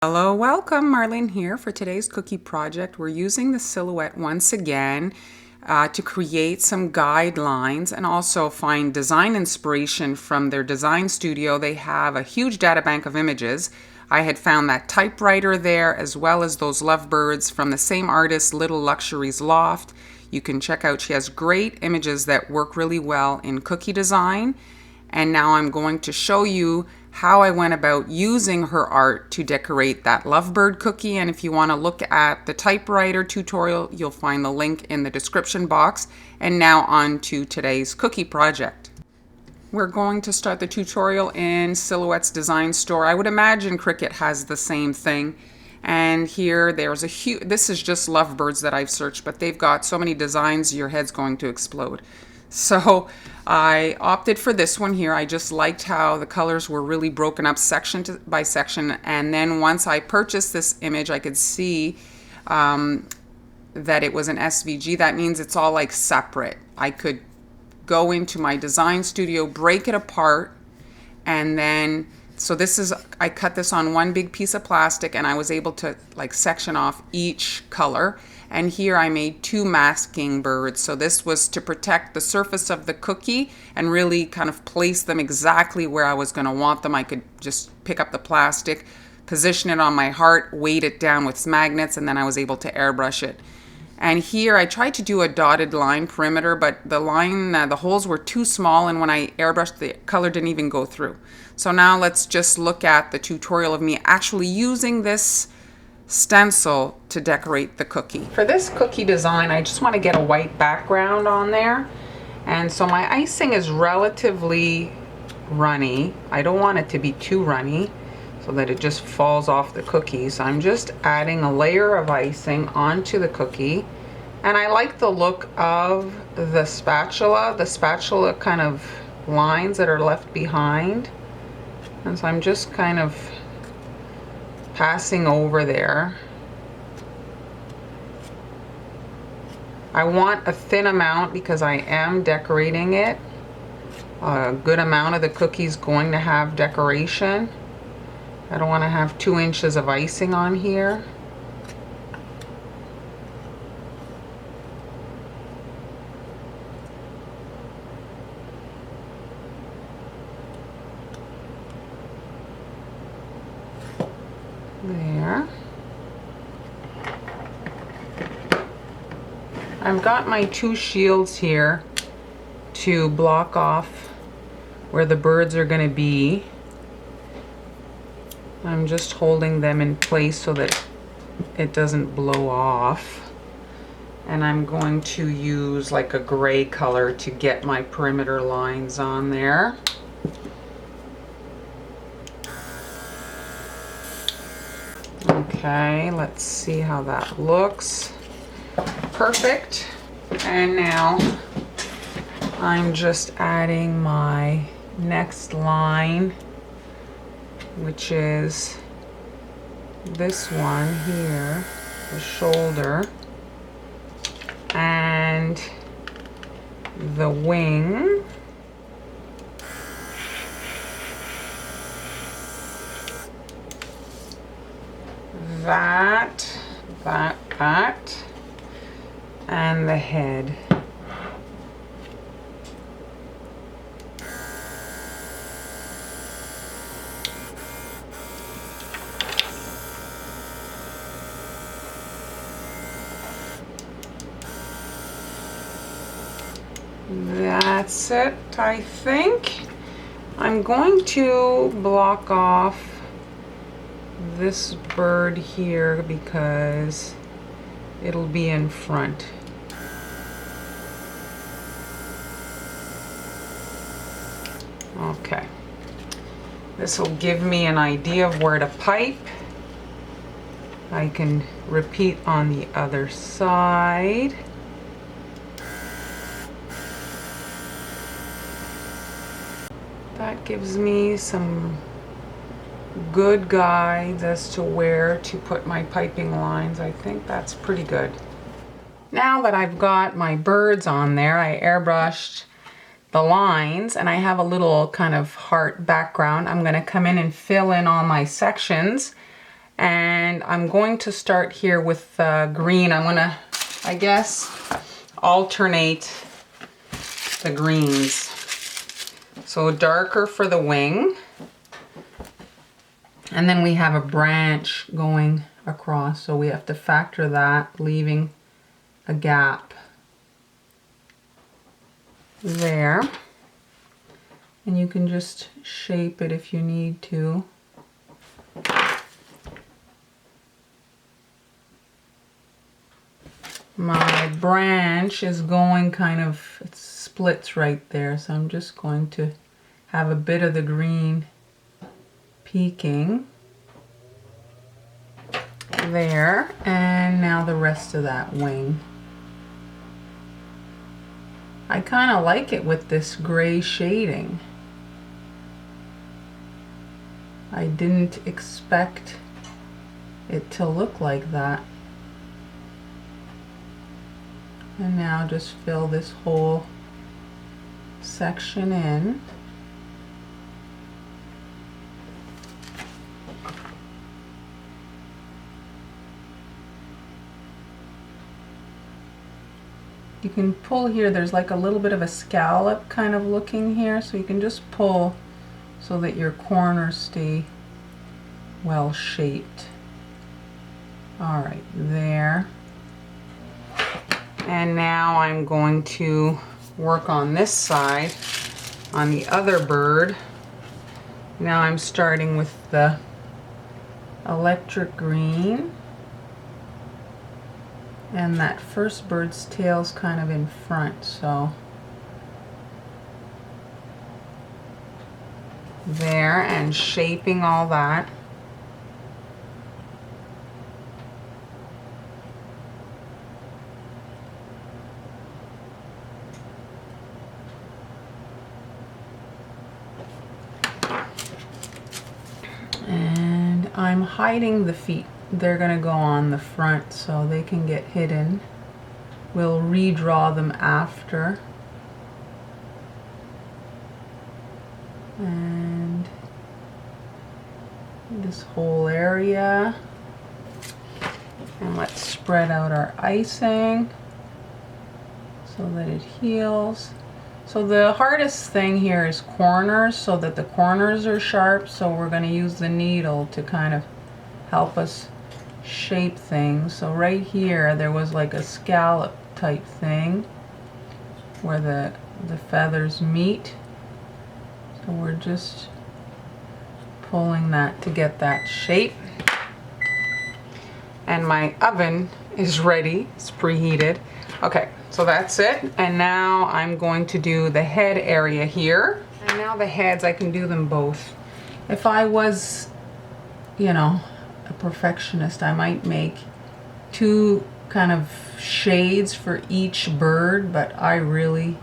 Hello, welcome. Marlene here for today's cookie project. We're using the silhouette once again to create some guidelines and also find design inspiration from their design studio. They have a huge data bank of images. I had found that typewriter there as well as those lovebirds from the same artist, Little Luxuries Loft. You can check out, she has great images that work really well in cookie design. And now I'm going to show you how I went about using her art to decorate that Lovebird cookie. And if you want to look at the typewriter tutorial, you'll find the link in the description box. And now on to today's cookie project. We're going to start the tutorial in Silhouette's design store. I would imagine Cricut has the same thing. And here there's a huge, this is just Lovebirds that I've searched, but they've got so many designs your head's going to explode. So I opted for this one here. I just liked how the colors were really broken up section by section. And then once I purchased this image, I could see that it was an SVG. That means it's all like separate. I could go into my design studio, break it apart, and then, so this is, I cut this on one big piece of plastic and I was able to like section off each color. And here I made two masking birds. So this was to protect the surface of the cookie and really kind of place them exactly where I was going to want them. I could just pick up the plastic, position it on my heart, weight it down with magnets, and then I was able to airbrush it. And here I tried to do a dotted line perimeter, but the line, the holes were too small, and when I airbrushed, the color didn't even go through. So now let's just look at the tutorial of me actually using this stencil to decorate the cookie. For this cookie design, I just want to get a white background on there. And so my icing is relatively runny. I don't want it to be too runny so that it just falls off the cookie. So I'm just adding a layer of icing onto the cookie. And I like the look of the spatula kind of lines that are left behind. And so I'm just kind of passing over there. I want a thin amount because I am decorating it. A good amount of the cookie's going to have decoration. I don't want to have 2 inches of icing on here. There. I've got my 2 shields here to block off where the birds are going to be. I'm just holding them in place so that it doesn't blow off. And I'm going to use like a gray color to get my perimeter lines on there. Okay, let's see how that looks. Perfect. And now I'm just adding my next line, which is this one here, the shoulder, and the wing. That, and the head. That's it, I think. I'm going to block off this bird here because it'll be in front. Okay. This will give me an idea of where to pipe. I can repeat on the other side. That gives me some good guides as to where to put my piping lines. I think that's pretty good. Now that I've got my birds on there, I airbrushed the lines, and I have a little kind of heart background. I'm going to come in and fill in all my sections And I'm going to start here with green. I'm gonna, I guess, alternate the greens. So darker for the wing. And then we have a branch going across, so we have to factor that, leaving a gap there. And you can just shape it if you need to. My branch is going kind of, it splits right there, so I'm just going to have a bit of the green peeking there, and now the rest of that wing. I kind of like it with this gray shading. I didn't expect it to look like that. And now just fill this whole section in. You can pull here, there's like a little bit of a scallop kind of looking here, so you can just pull so that your corners stay well shaped. All right, there. And now I'm going to work on this side, on the other bird. Now I'm starting with the electric green. And that first bird's tail's kind of in front, so there, and shaping all that. And I'm hiding the feet. They're going to go on the front so they can get hidden. We'll redraw them after. And this whole area. And let's spread out our icing so that it heals. So the hardest thing here is corners, so that the corners are sharp. So we're going to use the needle to kind of help us shape things. So right here there was like a scallop type thing where the feathers meet. So we're just pulling that to get that shape. And my oven is ready, it's preheated. Okay, so that's it. And now I'm going to do the head area here. And now the heads, I can do them both. If I was, you know, a perfectionist, I might make two kind of shades for each bird, but I really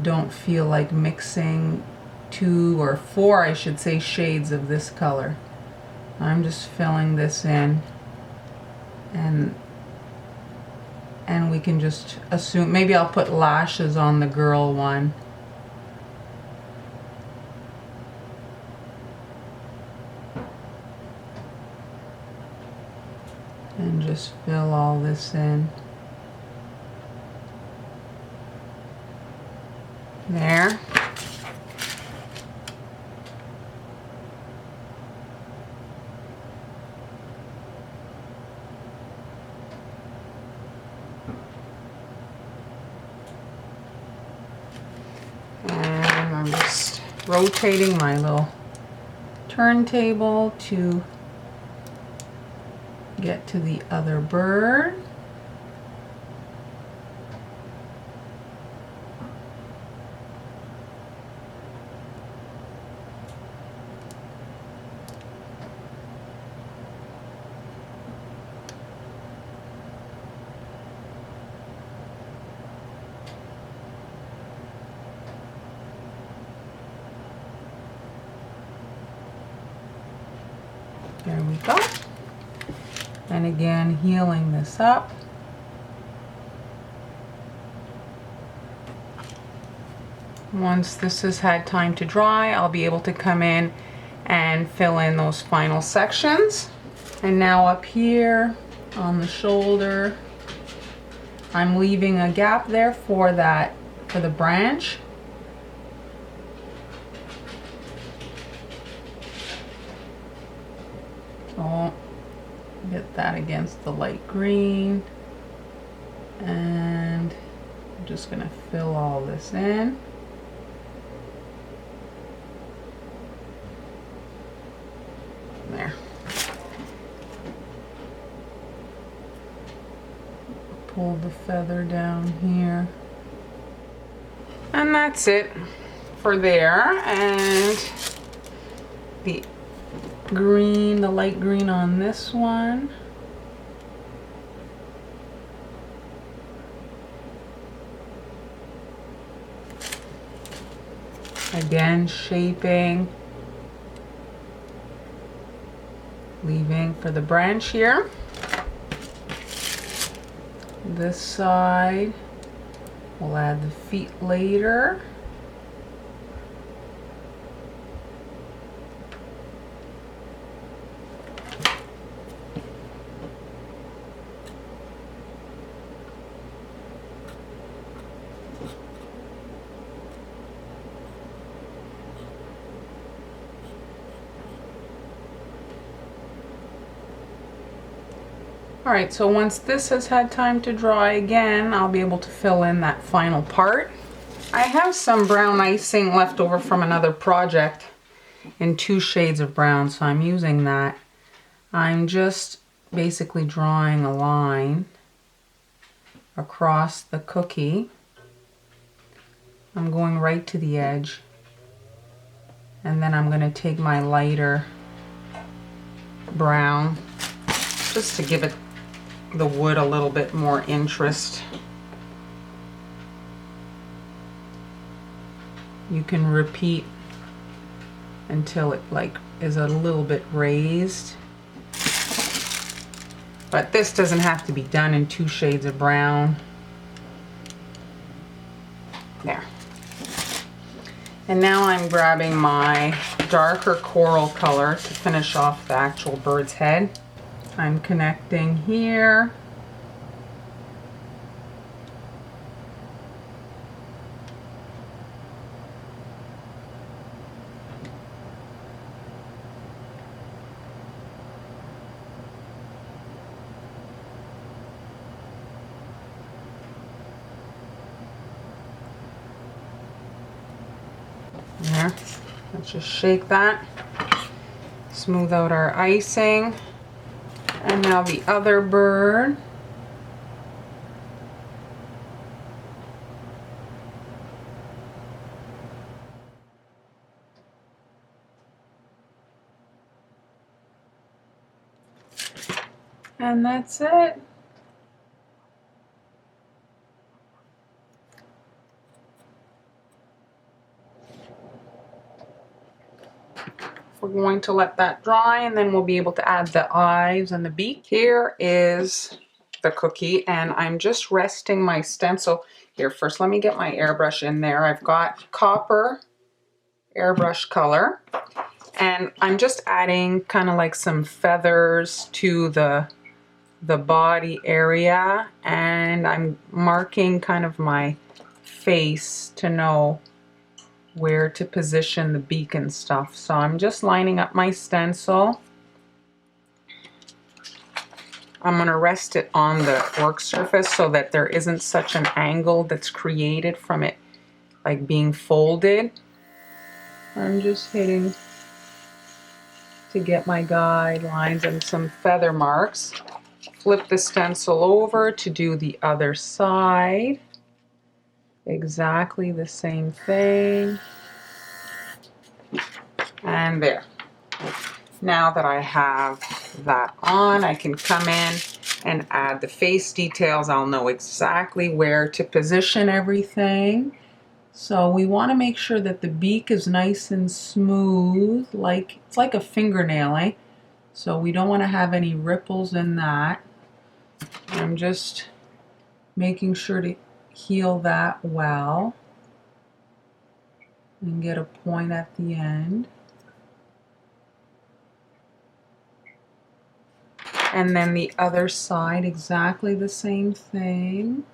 don't feel like mixing 2 or 4, I should say, shades of this color. I'm just filling this in, and we can just assume, maybe I'll put lashes on the girl one. And just fill all this in. There. And I'm just rotating my little turntable to get to the other bird. There we go. And again, healing this up. Once this has had time to dry, I'll be able to come in and fill in those final sections. And now up here on the shoulder, I'm leaving a gap there for the branch. So get that against the light green. And I'm just gonna fill all this in. There. Pull the feather down here. And that's it for there. And the green, the light green on this one. Again, shaping, leaving for the branch here. This side, we'll add the feet later. Alright, so once this has had time to dry again, I'll be able to fill in that final part. I have some brown icing left over from another project in 2 shades of brown, so I'm using that. I'm just basically drawing a line across the cookie. I'm going right to the edge, and then I'm going to take my lighter brown just to give it the wood a little bit more interest. You can repeat until it like is a little bit raised. But this doesn't have to be done in 2 shades of brown. There. And now I'm grabbing my darker coral color to finish off the actual bird's head. I'm connecting here. There. Let's just shake that. Smooth out our icing. And now the other bird. And that's it. We're going to let that dry, and then we'll be able to add the eyes and the beak. Here is the cookie, and I'm just resting my stencil. Here, first let me get my airbrush in there. I've got copper airbrush color, and I'm just adding kind of like some feathers to the body area, and I'm marking kind of my face to know where to position the beak and stuff. So I'm just lining up my stencil. I'm going to rest it on the work surface so that there isn't such an angle that's created from it like being folded. I'm just hitting to get my guidelines and some feather marks. Flip the stencil over to do the other side. Exactly the same thing. And there. Now that I have that on, I can come in and add the face details. I'll know exactly where to position everything. So we want to make sure that the beak is nice and smooth, like it's like a fingernail, eh? So we don't want to have any ripples in that. I'm just making sure to heal that well and get a point at the end. And then the other side, exactly the same thing.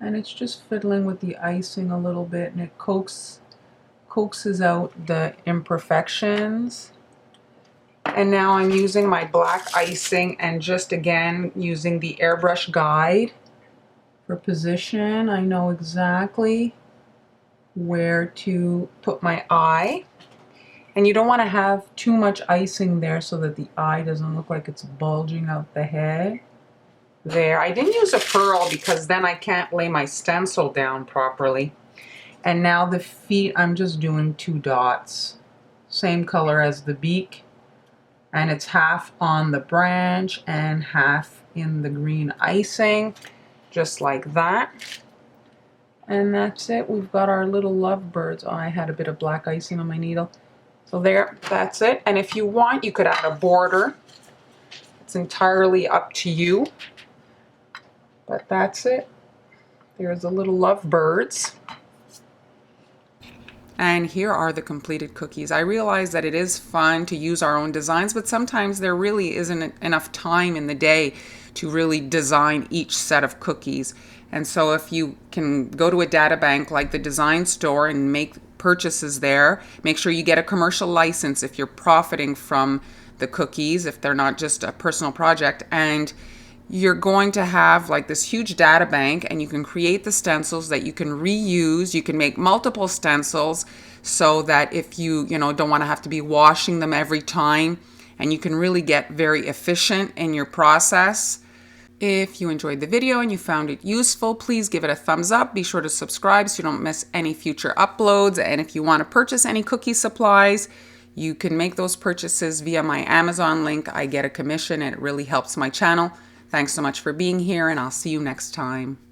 And it's just fiddling with the icing a little bit, and it coaxes out the imperfections. And now I'm using my black icing and just again using the airbrush guide for position. I know exactly where to put my eye. And you don't want to have too much icing there so that the eye doesn't look like it's bulging out the head. There, I didn't use a pearl because then I can't lay my stencil down properly. And now the feet, I'm just doing 2 dots. Same color as the beak. And it's half on the branch and half in the green icing, just like that. And that's it. We've got our little lovebirds. Oh, I had a bit of black icing on my needle. So there, that's it. And if you want, you could add a border. It's entirely up to you. But that's it. There's the little lovebirds. And here are the completed cookies. I realize that it is fun to use our own designs, but sometimes there really isn't enough time in the day to really design each set of cookies. And so if you can go to a data bank like the design store and make purchases there, make sure you get a commercial license if you're profiting from the cookies, if they're not just a personal project. And you're going to have like this huge data bank, and you can create the stencils that you can reuse. You can make multiple stencils so that if you don't want to have to be washing them every time, and you can really get very efficient in your process. If you enjoyed the video and you found it useful, please give it a thumbs up. Be sure to subscribe so you don't miss any future uploads. And if you want to purchase any cookie supplies, you can make those purchases via my Amazon link. I get a commission and it really helps my channel. Thanks so much for being here, and I'll see you next time.